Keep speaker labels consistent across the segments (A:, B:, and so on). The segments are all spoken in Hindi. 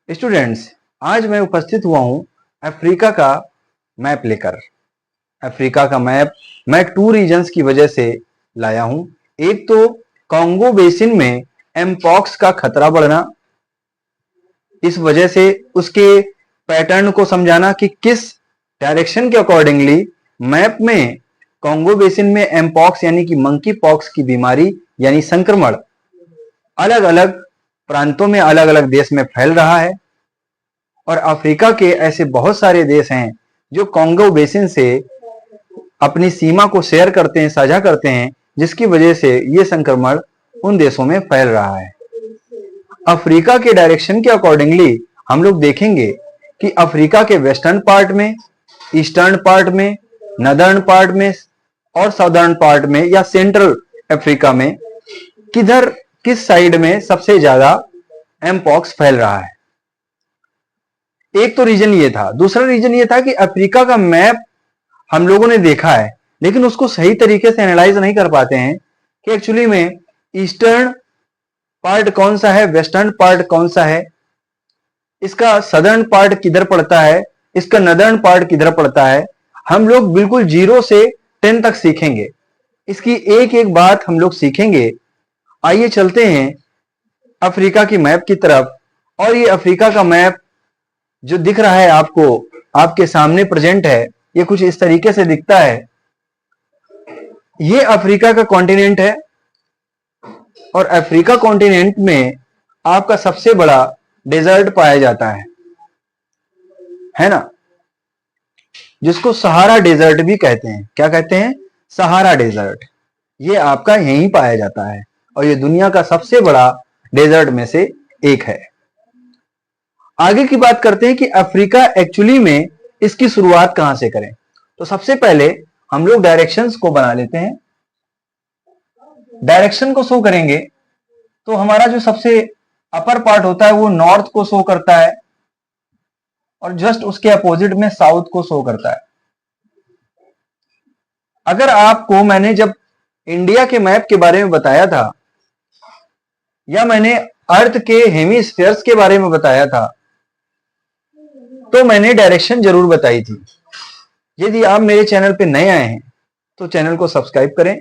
A: स्टूडेंट्स, आज मैं उपस्थित हुआ हूं अफ्रीका का मैप लेकर। अफ्रीका का मैप मैं 2 रीजन्स की वजह से लाया हूं। एक तो कॉन्गो बेसिन में एमपॉक्स का खतरा बढ़ना, इस वजह से उसके पैटर्न को समझाना कि किस डायरेक्शन के अकॉर्डिंगली मैप में कॉन्गो बेसिन में एमपॉक्स यानी कि मंकी पॉक्स की बीमारी यानी संक्रमण अलग अलग प्रांतों में अलग अलग देश में फैल रहा है। और अफ्रीका के ऐसे बहुत सारे देश हैं जो कॉन्गो बेसिन से अपनी सीमा को शेयर करते हैं, साझा करते हैं, जिसकी वजह से ये संक्रमण उन देशों में फैल रहा है। अफ्रीका के डायरेक्शन के अकॉर्डिंगली हम लोग देखेंगे कि अफ्रीका के वेस्टर्न पार्ट में, ईस्टर्न पार्ट में, नदर्न पार्ट में और साउदर्न पार्ट में या सेंट्रल अफ्रीका में किधर किस साइड में सबसे ज्यादा एमपॉक्स फैल रहा है। एक तो रीजन ये था। दूसरा रीजन ये था कि अफ्रीका का मैप हम लोगों ने देखा है, लेकिन उसको सही तरीके से एनालाइज नहीं कर पाते हैं कि एक्चुअली में ईस्टर्न पार्ट कौन सा है, वेस्टर्न पार्ट कौन सा है, इसका सदर्न पार्ट किधर पड़ता है, इसका नदर्न पार्ट किधर पड़ता है। हम लोग बिल्कुल 0 से 10 तक सीखेंगे, इसकी एक एक बात हम लोग सीखेंगे। आइए चलते हैं अफ्रीका की मैप की तरफ। और ये अफ्रीका का मैप जो दिख रहा है आपको, आपके सामने प्रेजेंट है, ये कुछ इस तरीके से दिखता है। ये अफ्रीका का कॉन्टिनेंट है और अफ्रीका कॉन्टिनेंट में आपका सबसे बड़ा डेजर्ट पाया जाता है ना, जिसको सहारा डेजर्ट भी कहते हैं। क्या कहते हैं? Sahara desert. ये आपका यहीं पाया जाता है और ये दुनिया का सबसे बड़ा डेजर्ट में से एक है। आगे की बात करते हैं कि अफ्रीका एक्चुअली में इसकी शुरुआत कहां से करें। तो सबसे पहले हम लोग डायरेक्शंस को बना लेते हैं। डायरेक्शन को शो करेंगे तो हमारा जो सबसे अपर पार्ट होता है वो नॉर्थ को शो करता है और जस्ट उसके अपोजिट में साउथ को शो करता है। अगर आपको मैंने जब इंडिया के मैप के बारे में बताया था या मैंने अर्थ के हेमिस्फीयर्स के बारे में बताया था तो मैंने डायरेक्शन जरूर बताई थी। यदि आप मेरे चैनल पे नए आए हैं तो चैनल को सब्सक्राइब करें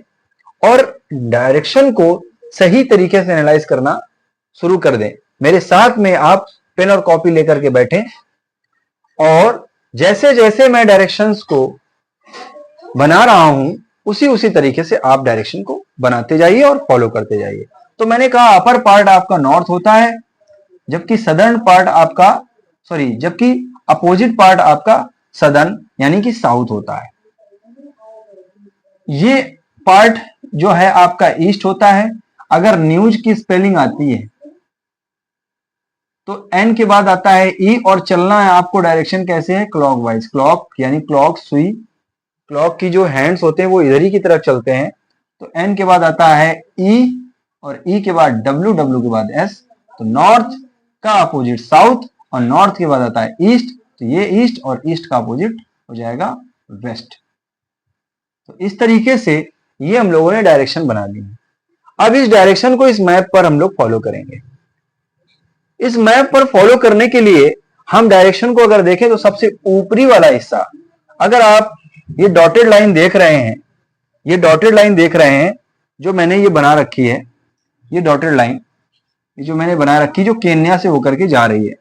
A: और डायरेक्शन को सही तरीके से एनालाइज करना शुरू कर दें। मेरे साथ में आप पेन और कॉपी लेकर के बैठें और जैसे जैसे मैं डायरेक्शंस को बना रहा हूं उसी तरीके से आप डायरेक्शन को बनाते जाइए और फॉलो करते जाइए। तो मैंने कहा अपर पार्ट आपका नॉर्थ होता है, जबकि सदर्न पार्ट आपका जबकि अपोजिट पार्ट आपका सदर्न यानी कि साउथ होता है। ये पार्ट जो है आपका ईस्ट होता है। अगर न्यूज की स्पेलिंग आती है तो एन के बाद आता है ई और चलना है आपको डायरेक्शन कैसे है? क्लॉकवाइज। क्लॉक यानी क्लॉक सुई, क्लॉक की जो हैंड्स होते हैं वो इधर ही की तरफ चलते हैं। तो एन के बाद आता है ई और ई के बाद डब्ल्यू, डब्ल्यू के बाद एस। तो नॉर्थ का अपोजिट साउथ और नॉर्थ के बाद आता है ईस्ट। तो ये ईस्ट और ईस्ट का अपोजिट हो जाएगा वेस्ट। तो इस तरीके से ये हम लोगों ने डायरेक्शन बना ली है। अब इस डायरेक्शन को इस मैप पर हम लोग फॉलो करेंगे। इस मैप पर फॉलो करने के लिए हम डायरेक्शन को अगर देखें तो सबसे ऊपरी वाला हिस्सा, अगर आप ये डॉटेड लाइन देख रहे हैं, ये डॉटेड लाइन देख रहे हैं जो मैंने ये बना रखी है, ये डॉटेड लाइन जो मैंने बना रखी जो केन्या से होकर के जा रही है,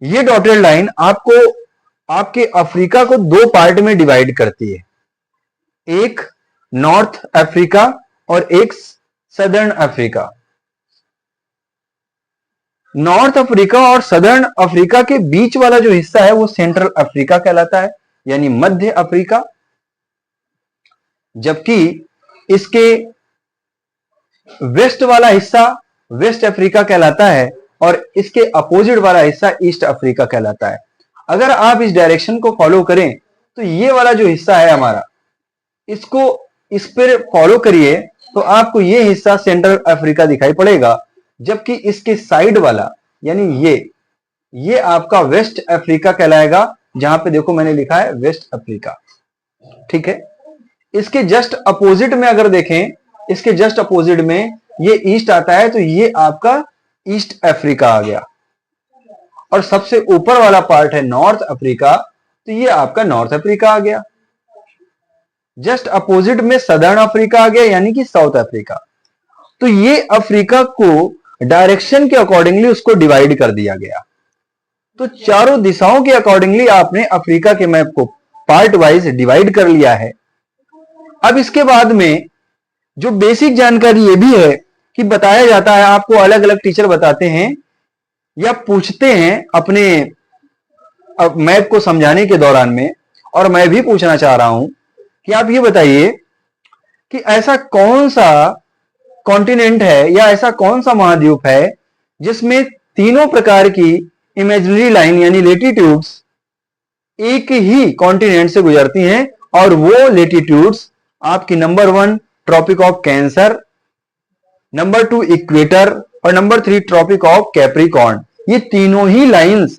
A: ये डॉटेड लाइन आपको आपके अफ्रीका को 2 पार्ट में डिवाइड करती है, एक नॉर्थ अफ्रीका और एक सदर्न अफ्रीका। नॉर्थ अफ्रीका और सदर्न अफ्रीका के बीच वाला जो हिस्सा है वो सेंट्रल अफ्रीका कहलाता है यानी मध्य अफ्रीका, जबकि इसके वेस्ट वाला हिस्सा वेस्ट अफ्रीका कहलाता है और इसके अपोजिट वाला हिस्सा ईस्ट अफ्रीका कहलाता है। अगर आप इस डायरेक्शन को फॉलो करें तो ये वाला जो हिस्सा है हमारा, इसको इस पर फॉलो करिए तो आपको ये हिस्सा सेंट्रल अफ्रीका दिखाई पड़ेगा, जबकि इसके साइड वाला यानी ये आपका वेस्ट अफ्रीका कहलाएगा, जहां पे देखो मैंने लिखा है वेस्ट अफ्रीका। ठीक है। इसके जस्ट अपोजिट में अगर देखें, इसके जस्ट अपोजिट में ये ईस्ट आता है तो ये आपका ईस्ट अफ्रीका आ गया। और सबसे ऊपर वाला पार्ट है नॉर्थ अफ्रीका, तो ये आपका नॉर्थ अफ्रीका आ गया। जस्ट अपोजिट में सदर्न अफ्रीका आ गया, यानी कि साउथ अफ्रीका। तो ये अफ्रीका को डायरेक्शन के अकॉर्डिंगली उसको डिवाइड कर दिया गया। तो चारों दिशाओं के अकॉर्डिंगली आपने अफ्रीका के मैप को पार्ट वाइज डिवाइड कर लिया है। अब इसके बाद में जो बेसिक जानकारी ये भी है कि बताया जाता है, आपको अलग अलग टीचर बताते हैं या पूछते हैं अपने मैप को समझाने के दौरान में, और मैं भी पूछना चाह रहा हूं कि आप ये बताइए कि ऐसा कौन सा कॉन्टिनेंट है या ऐसा कौन सा महाद्वीप है जिसमें तीनों प्रकार की इमेजिनरी लाइन यानी लेटीट्यूड्स एक ही कॉन्टिनेंट से गुजरती हैं, और वो लेटीट्यूड्स आपकी number 1 Tropic of Cancer, number 2 equator और नंबर 3 ट्रॉपिक ऑफ कैप्रिकॉर्न। ये तीनों ही लाइंस,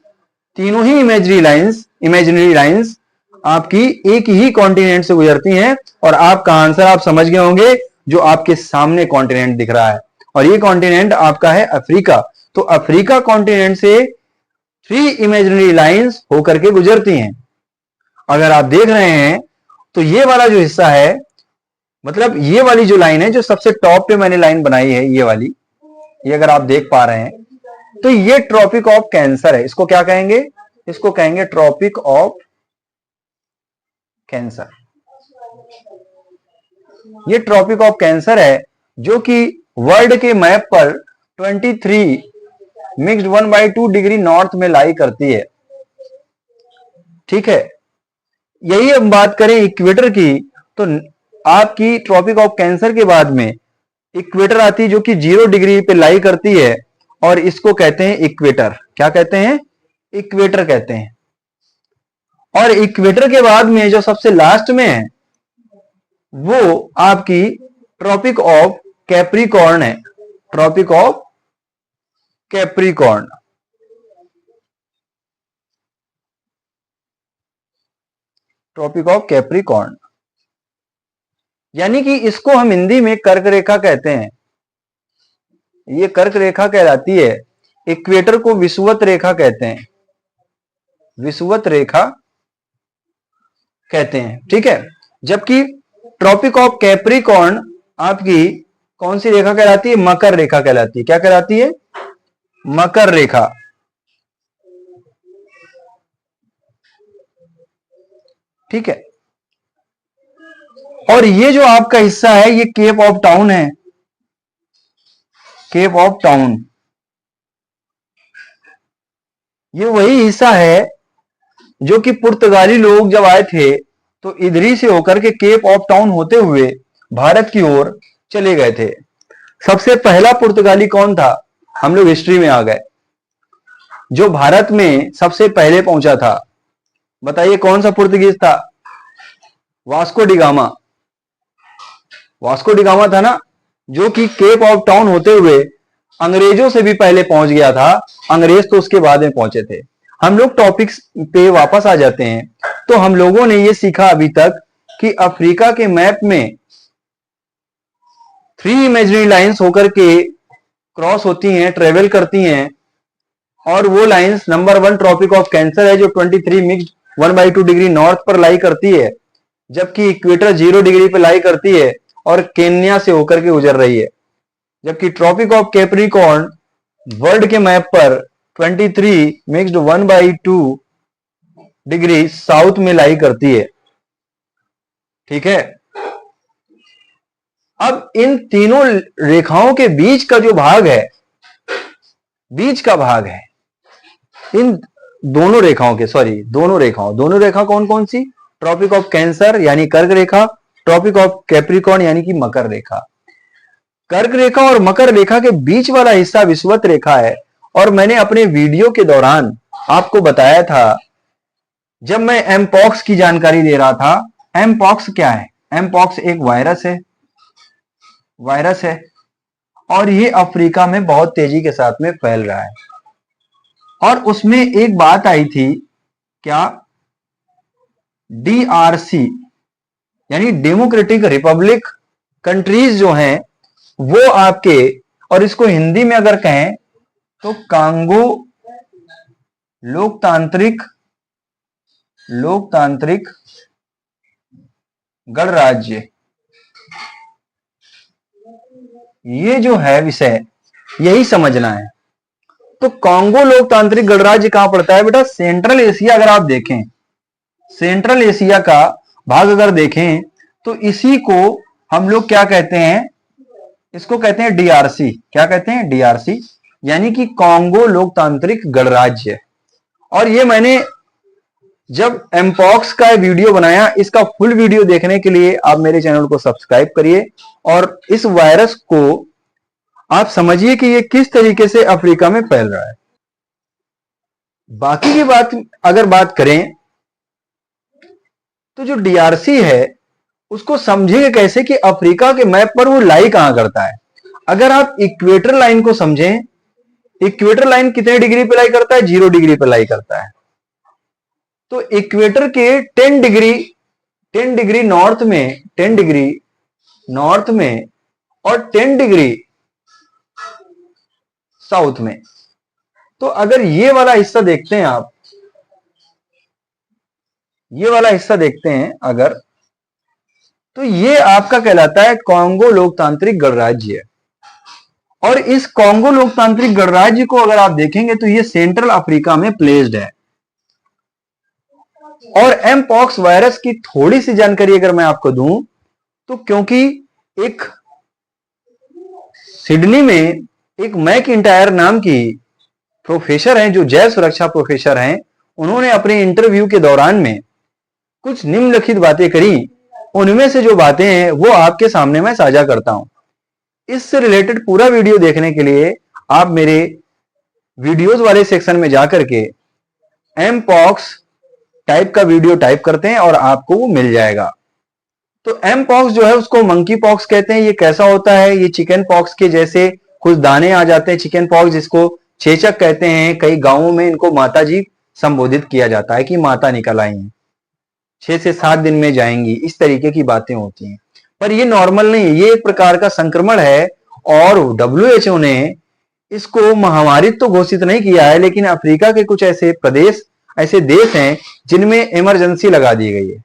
A: तीनों ही इमेजिनरी लाइंस आपकी एक ही कॉन्टिनेंट से गुजरती हैं। और आपका आंसर आप समझ गए होंगे, जो आपके सामने कॉन्टिनेंट दिख रहा है, और ये कॉन्टिनेंट आपका है अफ्रीका। तो अफ्रीका कॉन्टिनेंट से 3 इमेजिनरी लाइंस होकर के गुजरती हैं। अगर आप देख रहे हैं तो ये वाला जो हिस्सा है, मतलब ये वाली जो लाइन है, जो सबसे टॉप पे मैंने लाइन बनाई है, ये वाली, ये अगर आप देख पा रहे हैं तो ये ट्रॉपिक ऑफ कैंसर है। इसको क्या कहेंगे? इसको कहेंगे ट्रॉपिक ऑफ कैंसर। ये ट्रॉपिक ऑफ कैंसर है जो कि वर्ल्ड के मैप पर 23 मिक्स्ड 1/2 डिग्री नॉर्थ में लाई करती है। ठीक है, यही हम बात करें इक्वेटर की, तो आपकी ट्रॉपिक ऑफ कैंसर के बाद में इक्वेटर आती है जो कि 0 डिग्री पे लाई करती है, और इसको कहते हैं इक्वेटर। क्या कहते हैं? इक्वेटर कहते हैं। और इक्वेटर के बाद में जो सबसे लास्ट में है वो आपकी ट्रॉपिक ऑफ कैप्रिकॉर्न है। Tropic of Capricorn. Tropic of Capricorn यानी कि इसको हम हिंदी में कर्क रेखा कहते हैं। ये कर्क रेखा कहलाती है। इक्वेटर को विषुवत रेखा कहते हैं। विषुवत रेखा कहते हैं। ठीक है, जबकि ट्रॉपिक ऑफ कैप्रिकॉर्न आपकी कौन सी रेखा कहलाती है? मकर रेखा कहलाती है। क्या कहलाती है? मकर रेखा। ठीक है, और ये जो आपका हिस्सा है ये केप ऑफ टाउन है। केप ऑफ टाउन ये वही हिस्सा है जो कि पुर्तगाली लोग जब आए थे तो इधरी से होकर के केप ऑफ टाउन होते हुए भारत की ओर चले गए थे। सबसे पहला पुर्तगाली कौन था? हम लोग हिस्ट्री में आ गए। जो भारत में सबसे पहले पहुंचा था, बताइए कौन सा पुर्तगीज था? Vasco D gamma. Vasco D gamma था ना, जो कि केप ऑफ टाउन होते हुए अंग्रेजों से भी पहले पहुंच गया था। अंग्रेज तो उसके बाद में पहुंचे थे। हम लोग टॉपिक्स पे वापस आ जाते हैं। तो हम लोगों ने ये सीखा अभी तक कि अफ्रीका के मैप में 3 इमेजिनरी लाइंस होकर के क्रॉस होती हैं, ट्रेवल करती हैं, और वो lines number 1 Tropic of Cancer है जो 23 मिक्स्ड 1/2 डिग्री नॉर्थ पर लाई करती है, जबकि इक्वेटर 0 डिग्री पर लाई करती है और केन्या से होकर के गुजर रही है। जबकि ट्रॉपिक ऑफ कैप्रिकॉर्न वर्ल्ड के मैप पर 23 मिक्स्ड 1/2 डिग्री साउथ में लाई करती है। ठीक है, अब इन तीनों रेखाओं के बीच का जो भाग है, बीच का भाग है इन दोनों रेखाओं के, दोनों रेखा कौन कौन सी? ट्रॉपिक ऑफ कैंसर यानी कर्क रेखा, ट्रॉपिक ऑफ कैप्रिकॉर्न यानी कि मकर रेखा। कर्क रेखा और मकर रेखा के बीच वाला हिस्सा विषुवत रेखा है। और मैंने अपने वीडियो के दौरान आपको बताया था, जब मैं एमपॉक्स की जानकारी दे रहा था, एमपॉक्स क्या है? एमपॉक्स एक वायरस है और ये अफ्रीका में बहुत तेजी के साथ में फैल रहा है। और उसमें एक बात आई थी, क्या? DRC यानी डेमोक्रेटिक रिपब्लिक कंट्रीज जो हैं वो आपके, और इसको हिंदी में अगर कहें तो कांगो लोकतांत्रिक लोकतांत्रिक गणराज्य, ये जो है विषय, यही समझना है। तो कॉन्गो लोकतांत्रिक गणराज्य कहां पड़ता है बेटा? Central Asia. अगर आप देखें सेंट्रल एशिया का भाग अगर देखें तो इसी को हम लोग क्या कहते हैं? इसको कहते हैं डीआरसी। क्या कहते हैं? डीआरसी, यानी कि कॉन्गो लोकतांत्रिक गणराज्य। और ये मैंने जब एमपॉक्स का वीडियो बनाया, इसका फुल वीडियो देखने के लिए आप मेरे चैनल को सब्सक्राइब करिए और इस वायरस को आप समझिए कि ये किस तरीके से अफ्रीका में फैल रहा है। बाकी की बात अगर बात करें तो जो डीआरसी है उसको समझेंगे कैसे कि अफ्रीका के मैप पर वो लाई कहां करता है। अगर आप इक्वेटर लाइन को समझें, इक्वेटर लाइन कितने डिग्री पे लाई करता है? 0 डिग्री पे लाई करता है। तो इक्वेटर के 10 डिग्री नॉर्थ में, 10 डिग्री नॉर्थ में और 10 डिग्री साउथ में। तो अगर ये वाला हिस्सा देखते हैं आप, ये वाला हिस्सा देखते हैं अगर, तो ये आपका कहलाता है कॉन्गो लोकतांत्रिक गणराज्य। और इस कॉन्गो लोकतांत्रिक गणराज्य को अगर आप देखेंगे तो ये सेंट्रल अफ्रीका में प्लेस्ड है। और एमपॉक्स वायरस की थोड़ी सी जानकारी अगर मैं आपको दूं तो क्योंकि एक सिडनी में एक मैकइंटायर नाम की प्रोफेसर हैं, जो जैव सुरक्षा प्रोफेसर हैं, उन्होंने अपने इंटरव्यू के दौरान में कुछ निम्नलिखित बातें करी। उनमें से जो बातें हैं वो आपके सामने मैं साझा करता हूं। इससे रिलेटेड पूरा वीडियो देखने के लिए आप मेरे वीडियोस वाले सेक्शन में जाकर के एमपॉक्स टाइप का वीडियो टाइप करते हैं और आपको वो मिल जाएगा। तो एमपॉक्स जो है उसको मंकी पॉक्स कहते हैं। ये कैसा होता है? ये चिकन पॉक्स के जैसे कुछ दाने आ जाते हैं। चिकन पॉक्स जिसको चेचक कहते हैं, कई गांवों में इनको माता जी संबोधित किया जाता है कि माता निकल आई हैं, 6 से 7 दिन में जाएंगी, इस तरीके की बातें होती हैं। पर ये नॉर्मल नहीं है, ये एक प्रकार का संक्रमण है। और WHO ने इसको महामारी तो घोषित नहीं किया है, लेकिन अफ्रीका के कुछ ऐसे प्रदेश, ऐसे देश हैं जिनमें इमरजेंसी लगा दी गई है।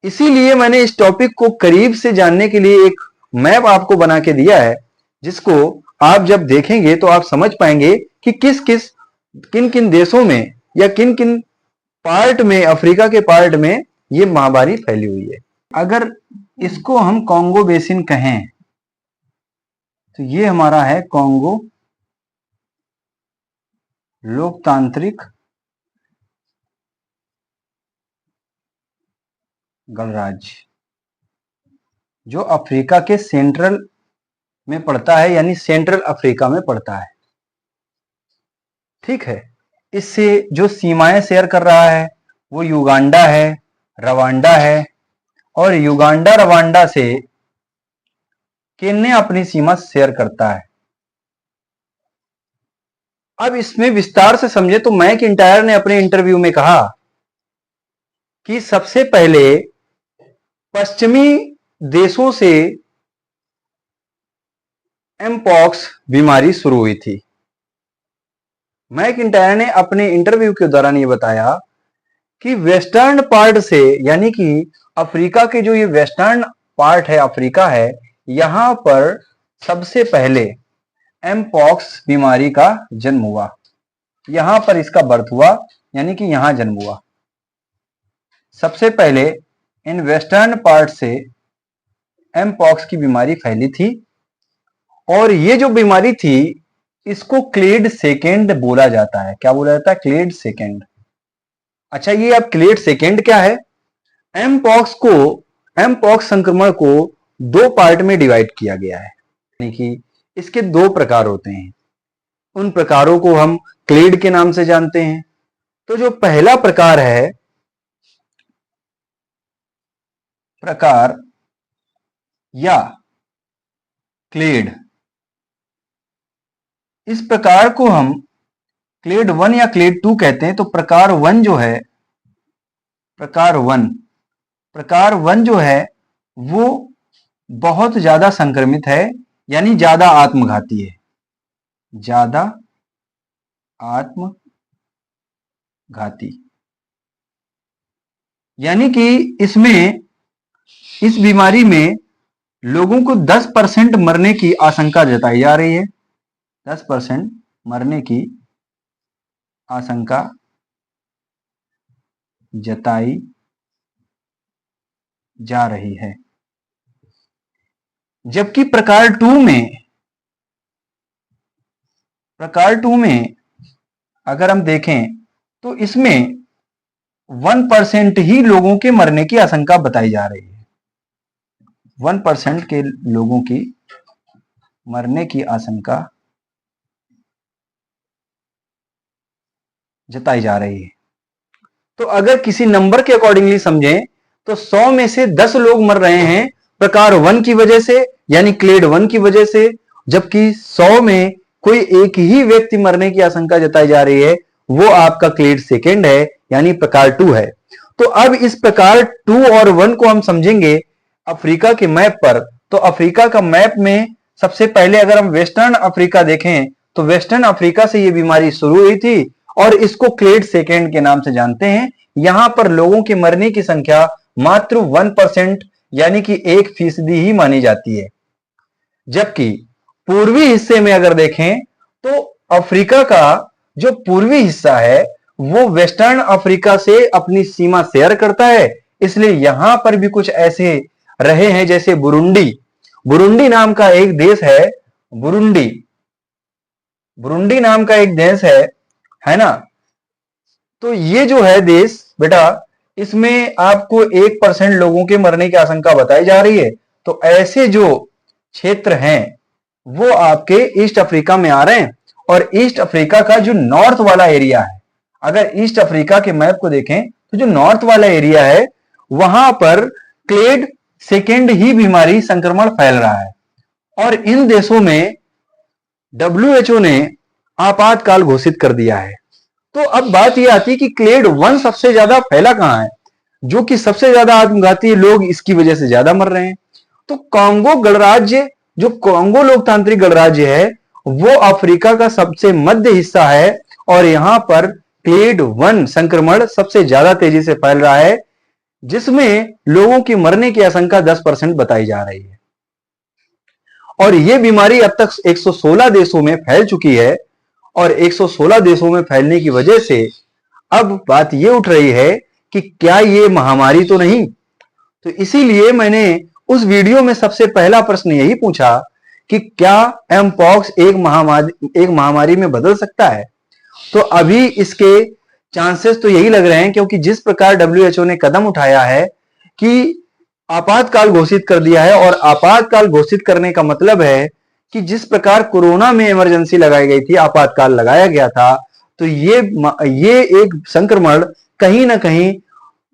A: इसीलिए मैंने इस टॉपिक को करीब से जानने के लिए एक मैप आपको बना के दिया है, जिसको आप जब देखेंगे तो आप समझ पाएंगे कि किन किन देशों में या किन किन पार्ट में, अफ्रीका के पार्ट में ये महामारी फैली हुई है। अगर इसको हम कॉन्गो बेसिन कहें तो ये हमारा है कॉन्गो लोकतांत्रिक गणराज्य, जो अफ्रीका के सेंट्रल में पड़ता है, यानी सेंट्रल अफ्रीका में पड़ता है। ठीक है। इससे जो सीमाएं शेयर कर रहा है वो युगांडा है, रवांडा है, और युगांडा रवांडा से केन्या अपनी सीमा शेयर करता है। अब इसमें विस्तार से समझे तो मैकइंटायर ने अपने इंटरव्यू में कहा कि सबसे पहले पश्चिमी देशों से एमपॉक्स बीमारी शुरू हुई थी। मैकइंटायर ने अपने इंटरव्यू के दौरान ये बताया कि वेस्टर्न पार्ट से, यानी कि अफ्रीका के जो ये वेस्टर्न पार्ट है, अफ्रीका है, यहां पर सबसे पहले एमपॉक्स बीमारी का जन्म हुआ। यहां पर इसका बर्थ हुआ, यानी कि यहां जन्म हुआ। सबसे पहले इन वेस्टर्न पार्ट से एमपॉक्स की बीमारी फैली थी। और ये जो बीमारी थी इसको क्लेड सेकेंड बोला जाता है। क्या बोला जाता है? Clade second. अच्छा, ये अब क्लेड सेकेंड क्या है? एमपॉक्स संक्रमण को 2 पार्ट में डिवाइड किया गया है, यानी कि इसके 2 प्रकार होते हैं। उन प्रकारों को हम क्लेड के नाम से जानते हैं। तो जो पहला प्रकार है, प्रकार या क्लेड, इस प्रकार को हम क्लेड 1 या क्लेड 2 कहते हैं। तो प्रकार 1 जो है, प्रकार 1 जो है वो बहुत ज्यादा संक्रमित है, यानी ज्यादा आत्मघाती है, ज्यादा आत्मघाती, यानी कि इसमें, इस बीमारी में लोगों को 10% मरने की आशंका जताई जा रही है। 10% मरने की आशंका जताई जा रही है। जबकि प्रकार टू में अगर हम देखें तो इसमें 1% ही लोगों के मरने की आशंका बताई जा रही है। 1% के लोगों की मरने की आशंका जताई जा रही है। तो अगर किसी नंबर के अकॉर्डिंगली समझें तो 100 में से 10 लोग मर रहे हैं प्रकार 1 की वजह से, यानी क्लेड 1 की वजह से, जबकि 100 में कोई एक ही व्यक्ति मरने की आशंका जताई जा रही है, वो आपका क्लेड सेकेंड है, यानी प्रकार 2 है। तो अब इस प्रकार 2 और 1 को हम समझेंगे अफ्रीका के मैप पर। तो अफ्रीका का मैप में सबसे पहले अगर हम वेस्टर्न अफ्रीका देखें तो वेस्टर्न अफ्रीका से ये बीमारी शुरू हुई थी और इसको क्लेड सेकेंड के नाम से जानते हैं। यहां पर लोगों के मरने की संख्या मात्र 1%, यानी कि 1% ही मानी जाती है। जबकि पूर्वी हिस्से में अगर देखें तो अफ्रीका का जो पूर्वी हिस्सा है वो वेस्टर्न अफ्रीका से अपनी सीमा शेयर करता है, इसलिए यहां पर भी कुछ ऐसे रहे हैं जैसे बुरुंडी नाम का एक देश है। बुरुंडी नाम का एक देश है ना। तो ये जो है देश बेटा, इसमें आपको 1% लोगों के मरने की आशंका बताई जा रही है। तो ऐसे जो क्षेत्र हैं वो आपके ईस्ट अफ्रीका में आ रहे हैं। और ईस्ट अफ्रीका का जो नॉर्थ वाला एरिया है, अगर ईस्ट अफ्रीका के मैप को देखें तो जो नॉर्थ वाला एरिया है वहां पर क्लेड सेकेंड ही बीमारी संक्रमण फैल रहा है। और इन देशों में WHO ने आपातकाल घोषित कर दिया है। तो अब बात यह आती है कि क्लेड 1 सबसे ज्यादा फैला कहां है, जो कि सबसे ज्यादा आत्मघाती लोग इसकी वजह से ज्यादा मर रहे हैं। तो कांगो गणराज्य, जो कांगो लोकतांत्रिक गणराज्य है, वो अफ्रीका का सबसे मध्य हिस्सा है और यहां पर क्लेड 1 संक्रमण सबसे ज्यादा तेजी से फैल रहा है, जिसमें लोगों की मरने की आशंका 10% बताई जा रही है। और यह बीमारी अब तक 116 देशों में फैल चुकी है। और 116 देशों में फैलने की वजह से अब बात यह उठ रही है कि क्या यह महामारी तो नहीं। तो इसीलिए मैंने उस वीडियो में सबसे पहला प्रश्न यही पूछा कि क्या एमपॉक्स एक महामारी में बदल सकता है। तो अभी इसके चांसेस तो यही लग रहे हैं, क्योंकि जिस प्रकार WHO ने कदम उठाया है कि आपातकाल घोषित कर दिया है। और आपातकाल घोषित करने का मतलब है कि जिस प्रकार कोरोना में इमरजेंसी लगाई गई थी, आपातकाल लगाया गया था, तो ये एक संक्रमण कहीं ना कहीं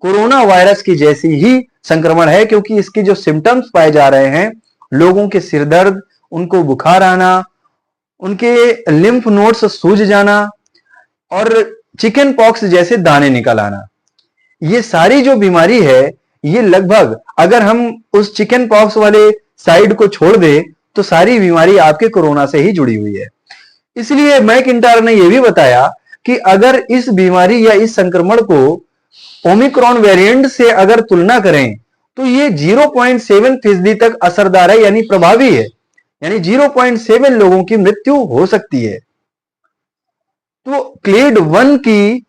A: कोरोना वायरस की जैसी ही संक्रमण है, क्योंकि इसके जो सिम्टम्स पाए जा रहे हैं, लोगों के सिर दर्द, उनको बुखार आना, उनके लिम्फ नोड्स सूज जाना और चिकन पॉक्स जैसे दाने निकल आना, ये सारी जो बीमारी है, ये लगभग अगर हम उस चिकन पॉक्स वाले साइड को छोड़ दें तो सारी बीमारी आपके कोरोना से ही जुड़ी हुई है। इसलिए मैकिंटायर ने यह भी बताया कि अगर इस बीमारी या इस संक्रमण को ओमिक्रॉन वेरिएंट से अगर तुलना करें तो ये 0.7% तक असरदार है, यानी प्रभावी है, यानी 0.7 लोगों की मृत्यु हो सकती है। तो क्लेड 1 की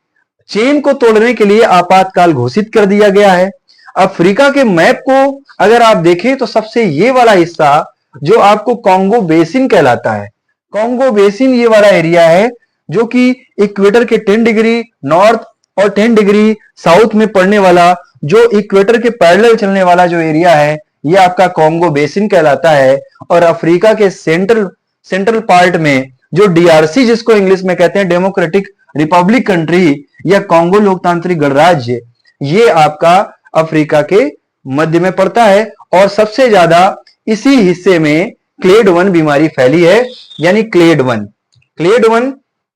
A: चेन को तोड़ने के लिए आपातकाल घोषित कर दिया गया है। अफ्रीका के मैप को अगर आप देखें तो सबसे ये वाला हिस्सा जो आपको कॉन्गो बेसिन कहलाता है, कॉन्गो बेसिन ये वाला एरिया है जो कि इक्वेटर के 10 डिग्री नॉर्थ और 10 डिग्री साउथ में पड़ने वाला, जो इक्वेटर के पैरेलल चलने वाला जो एरिया है, ये आपका कॉन्गो बेसिन कहलाता है। और अफ्रीका के सेंट्रल पार्ट में जो DRC जिसको इंग्लिश में कहते हैं डेमोक्रेटिक रिपब्लिक कंट्री या कॉन्गो लोकतांत्रिक गणराज्य, ये आपका अफ्रीका के मध्य में पड़ता है। और सबसे ज्यादा इसी हिस्से में क्लेड 1 बीमारी फैली है, यानी क्लेड 1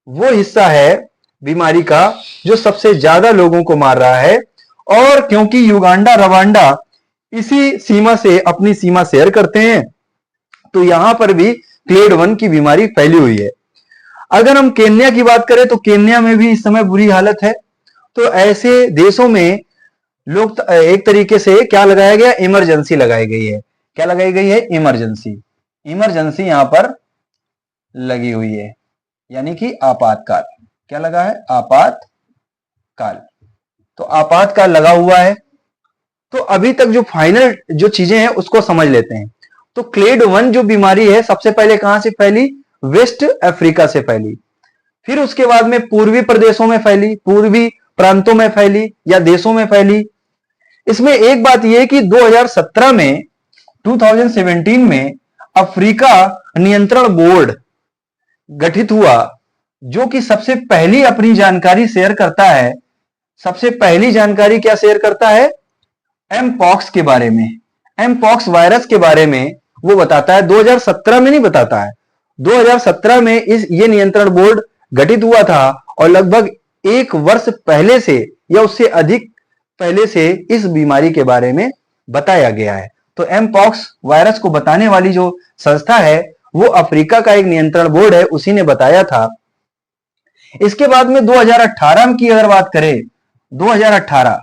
A: वो हिस्सा है बीमारी का जो सबसे ज्यादा लोगों को मार रहा है। और क्योंकि युगांडा रवांडा इसी सीमा से अपनी सीमा शेयर करते हैं, तो यहां पर भी क्लेड 1 की बीमारी फैली हुई है। अगर हम केन्या की बात करें तो केन्या में भी इस समय बुरी हालत है। तो ऐसे देशों में लोग एक तरीके से क्या लगाया गया, इमरजेंसी लगाई गई है। क्या लगाई गई है, इमरजेंसी। इमरजेंसी यहां पर लगी हुई है, यानी कि आपातकाल। क्या लगा है, आपातकाल। तो आपातकाल लगा हुआ है। तो अभी तक जो फाइनल जो चीजें हैं उसको समझ लेते हैं। तो क्लेड 1 जो बीमारी है सबसे पहले कहां से फैली, वेस्ट अफ्रीका से फैली। फिर उसके बाद में पूर्वी प्रदेशों में फैली, पूर्वी प्रांतों में फैली या देशों में फैली। इसमें एक बात यह कि 2017 में 2017 में अफ्रीका नियंत्रण बोर्ड गठित हुआ, जो कि सबसे पहली अपनी जानकारी शेयर करता है। सबसे पहली जानकारी क्या शेयर करता है, एमपॉक्स के बारे में, एमपॉक्स वायरस के बारे में वो बताता है। 2017 में नहीं बताता है, 2017 में ये नियंत्रण बोर्ड गठित हुआ था और लगभग 1 वर्ष पहले से या उससे अधिक पहले से इस बीमारी के बारे में बताया गया है। तो एमपॉक्स वायरस को बताने वाली जो संस्था है वो अफ्रीका का एक नियंत्रण बोर्ड है, उसी ने बताया था। इसके बाद में 2018 की अगर बात करें, 2018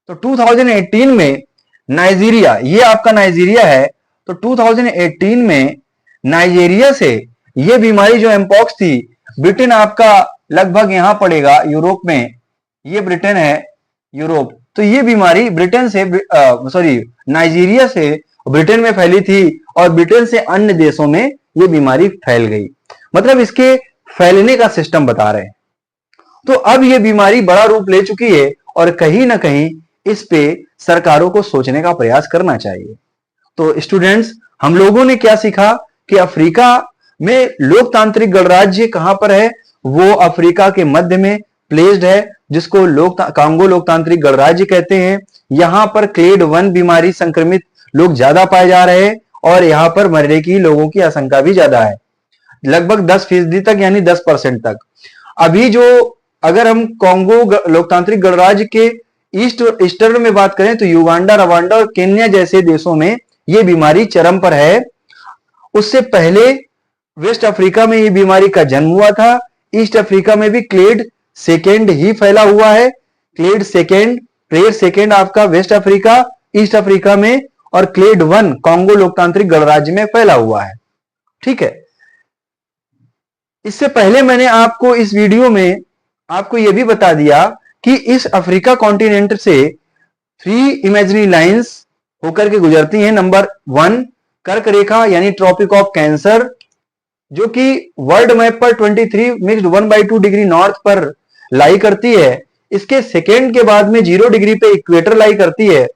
A: तो 2018 में नाइजीरिया, ये आपका नाइजीरिया है, तो 2018 में नाइजीरिया से ये बीमारी जो एमपॉक्स थी, ब्रिटेन आपका लगभग यहां पड़ेगा यूरोप में, ये ब्रिटेन है यूरोप, तो ये बीमारी ब्रिटेन से नाइजीरिया से ब्रिटेन में फैली थी और ब्रिटेन से अन्य देशों में ये बीमारी फैल गई। मतलब इसके फैलने का सिस्टम बता रहे हैं। तो अब ये बीमारी बड़ा रूप ले चुकी है और कहीं ना कहीं इस पे सरकारों को सोचने का प्रयास करना चाहिए। तो स्टूडेंट्स, हम लोगों ने क्या सीखा कि अफ्रीका में लोकतांत्रिक गणराज्य कहां पर है, वो अफ्रीका के मध्य में प्लेस्ड है, जिसको कांगो लोकतांत्रिक गणराज्य कहते हैं। यहां पर क्लेड 1 बीमारी संक्रमित लोग ज्यादा पाए जा रहे हैं और यहां पर मरने की लोगों की आशंका भी ज्यादा है, लगभग 10% तक, यानी 10% तक। अभी जो अगर हम कांगो लोकतांत्रिक गणराज्य के ईस्टर्न में बात करें तो युगांडा, रवांडा और केन्या जैसे देशों में यह बीमारी चरम पर है। उससे पहले वेस्ट अफ्रीका में यह बीमारी का जन्म हुआ था। ईस्ट अफ्रीका में भी क्लेड 2 ही फैला हुआ है। क्लेड 2 आपका वेस्ट अफ्रीका, ईस्ट अफ्रीका में, और क्लेड 1 कांगो लोकतांत्रिक गणराज्य में फैला हुआ है। ठीक है। इससे पहले मैंने आपको इस वीडियो में आपको यह भी बता दिया कि इस अफ्रीका कॉन्टिनेंट से 3 इमेजिनरी लाइंस होकर के गुजरती हैं। नंबर 1 कर्क रेखा यानी ट्रॉपिक ऑफ कैंसर, जो कि वर्ल्ड मैप पर 23 मिक्स्ड 1/2 डिग्री नॉर्थ पर लाई करती है। इसके सेकेंड के बाद में 0 डिग्री पे इक्वेटर लाई करती है।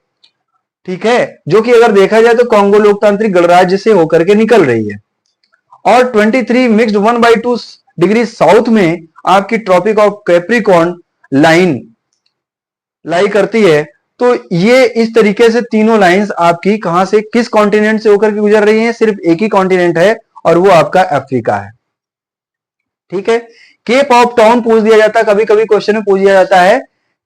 A: ठीक है, जो कि अगर देखा जाए तो कांगो लोकतांत्रिक गणराज्य से होकर के निकल रही है। और 23 मिक्स्ड 1/2 डिग्री साउथ में आपकी ट्रॉपिक ऑफ कैप्रिकॉर्न लाइन लाई करती है। तो ये इस तरीके से तीनों लाइंस आपकी कहां से, किस कॉन्टिनेंट से होकर के गुजर रही हैं, सिर्फ एक ही कॉन्टिनेंट है और वो आपका अफ्रीका है। ठीक है। केप ऑफ टाउन पूछ दिया जाता है, कभी कभी क्वेश्चन में पूछ दिया जाता है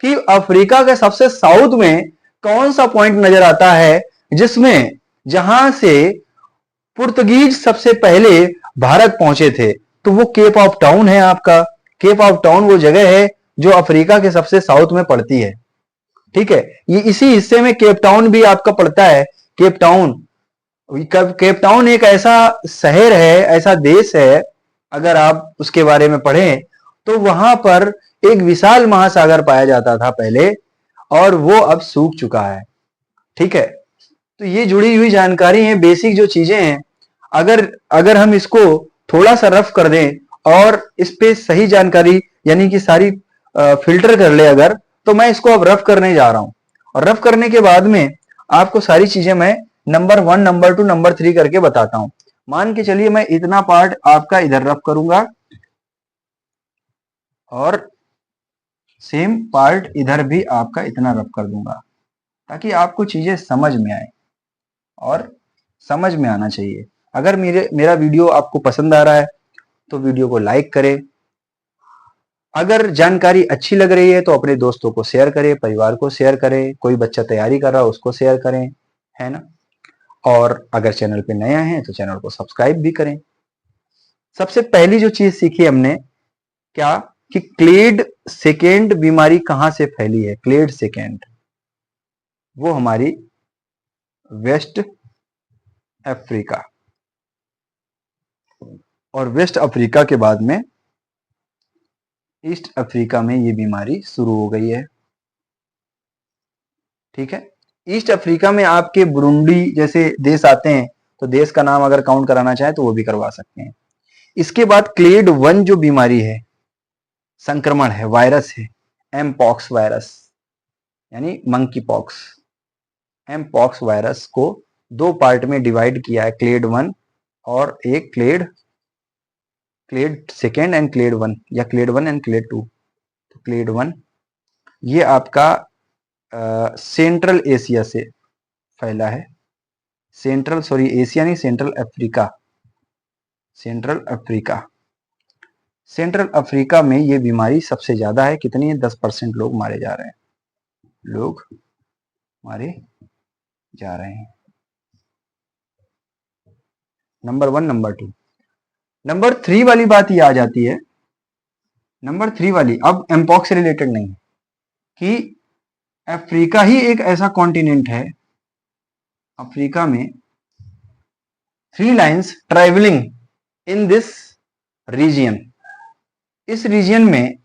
A: कि अफ्रीका के सबसे साउथ में कौन सा पॉइंट नजर आता है जिसमें, जहां से पुर्तगीज सबसे पहले भारत पहुंचे थे, तो वो केप ऑफ टाउन है आपका। केप ऑफ टाउन वो जगह है जो अफ्रीका के सबसे साउथ में पड़ती है। ठीक है, ये इसी हिस्से में केप टाउन भी आपका पड़ता है। केप टाउन एक ऐसा शहर है, ऐसा देश है, अगर आप उसके बारे में पढ़ें तो वहां पर एक विशाल महासागर पाया जाता था पहले, और वो अब सूख चुका है। ठीक है, तो ये जुड़ी हुई जानकारी है, बेसिक जो चीजें हैं, अगर हम इसको थोड़ा सा रफ कर दें और इस पे सही जानकारी यानी कि सारी फिल्टर कर ले अगर, तो मैं इसको अब रफ करने जा रहा हूं। और रफ करने के बाद में आपको सारी चीजें मैं नंबर 1, नंबर 2, नंबर 3 करके बताता हूं। मान के चलिए मैं इतना पार्ट आपका इधर रफ करूंगा और सेम पार्ट इधर भी आपका इतना रफ कर दूंगा, ताकि आपको चीजें समझ में आए, और समझ में आना चाहिए। अगर मेरा वीडियो आपको पसंद आ रहा है तो वीडियो को लाइक करें। अगर जानकारी अच्छी लग रही है तो अपने दोस्तों को शेयर करें, परिवार को शेयर करें, कोई बच्चा तैयारी कर रहा है उसको शेयर करें, है ना। और अगर चैनल पे नया है तो चैनल को सब्सक्राइब भी करें। सबसे पहली जो चीज सीखी हमने क्या कि क्लेड सेकेंड बीमारी कहां से फैली है? क्लेड सेकेंड वो हमारी वेस्ट अफ्रीका, और वेस्ट अफ्रीका के बाद में ईस्ट अफ्रीका में ये बीमारी शुरू हो गई है। ठीक है, ईस्ट अफ्रीका में आपके बुरुंडी जैसे देश आते हैं, तो देश का नाम अगर काउंट कराना चाहे तो वो भी करवा सकते हैं। इसके बाद क्लेड 1 जो बीमारी है, संक्रमण है, वायरस है, एम पॉक्स वायरस यानी monkeypox. M pox virus को 2 पार्ट में डिवाइड किया है, क्लेड 1 और एक क्लेड सेकेंड एंड क्लेड 1, या क्लेड 1 एंड क्लेड 2। तो क्लेड 1 ये आपका सेंट्रल एशिया से फैला है, एशिया नहीं, सेंट्रल अफ्रीका। सेंट्रल अफ्रीका में ये बीमारी सबसे ज्यादा है। कितनी है? 10% लोग मारे जा रहे हैं, नंबर 1। नंबर 2, नंबर 3 वाली बात ये आ जाती है, नंबर 3 वाली अब एमपॉक्स से रिलेटेड नहीं है, कि अफ्रीका ही एक ऐसा कॉन्टिनेंट है, अफ्रीका में 3 lines travelling in this region. इस रीजियन में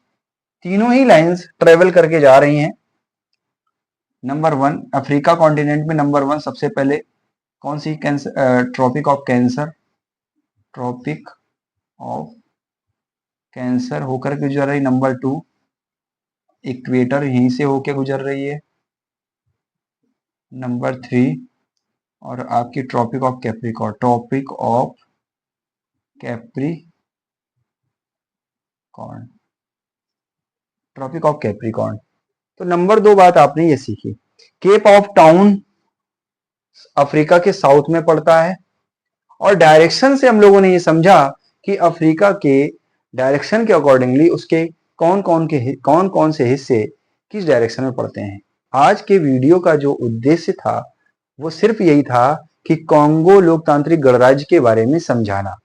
A: तीनों ही लाइन्स ट्रेवल करके जा रही हैं। नंबर 1 अफ्रीका कॉन्टिनेंट में नंबर 1 सबसे पहले कौन सी? ट्रॉपिक ऑफ कैंसर होकर के गुजर रही। नंबर 2 इक्वेटर यहीं से होके गुजर रही है। नंबर 3 और आपकी ट्रॉपिक ऑफ कैप्रिकॉर्न। तो नंबर 2 बात आपने ये सीखी, केप ऑफ टाउन अफ्रीका के साउथ में पड़ता है, और डायरेक्शन से हम लोगों ने ये समझा कि अफ्रीका के डायरेक्शन के अकॉर्डिंगली उसके कौन कौन से हिस्से किस डायरेक्शन में पड़ते हैं। आज के वीडियो का जो उद्देश्य था वो सिर्फ यही था कि कॉन्गो लोकतांत्रिक गणराज्य के बारे में समझाना,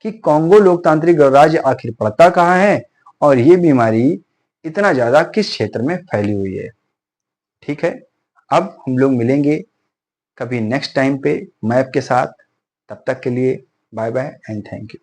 A: कि कॉन्गो लोकतांत्रिक गणराज्य आखिर पड़ता कहाँ है और ये बीमारी इतना ज्यादा किस क्षेत्र में फैली हुई है। ठीक है, अब हम लोग मिलेंगे कभी नेक्स्ट टाइम पे मैप के साथ। तब तक के लिए bye bye and thank you.